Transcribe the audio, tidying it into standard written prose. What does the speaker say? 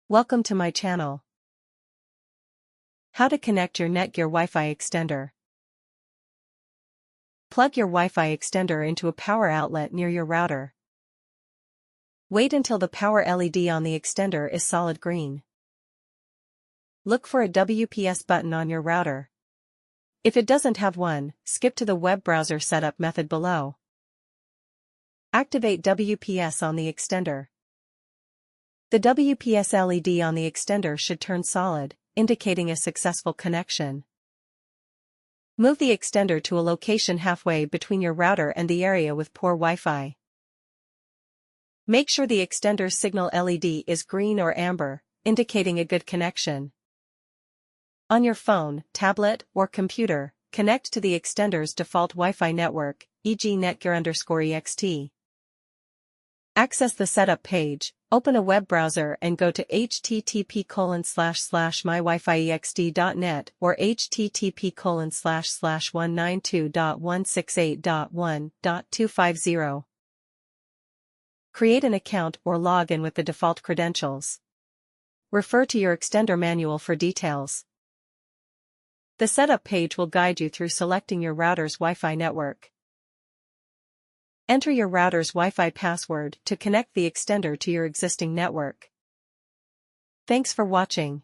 Welcome to my channel. How to connect your Netgear Wi-Fi extender. Plug your Wi-Fi extender into a power outlet near your router. Wait until the power LED on the extender is solid green. Look for a WPS button on your router. If it doesn't have one, skip to the web browser setup method below. Activate WPS on the extender. The WPS LED on the extender should turn solid, indicating a successful connection. Move the extender to a location halfway between your router and the area with poor Wi-Fi. Make sure the extender's signal LED is green or amber, indicating a good connection. On your phone, tablet, or computer, connect to the extender's default Wi-Fi network, e.g. Netgear_EXT. Access the setup page, open a web browser and go to http://mywifi.ext.net or http://192.168.1.250. Create an account or log in with the default credentials. Refer to your extender manual for details. The setup page will guide you through selecting your router's Wi-Fi network. Enter your router's Wi-Fi password to connect the extender to your existing network. Thanks for watching.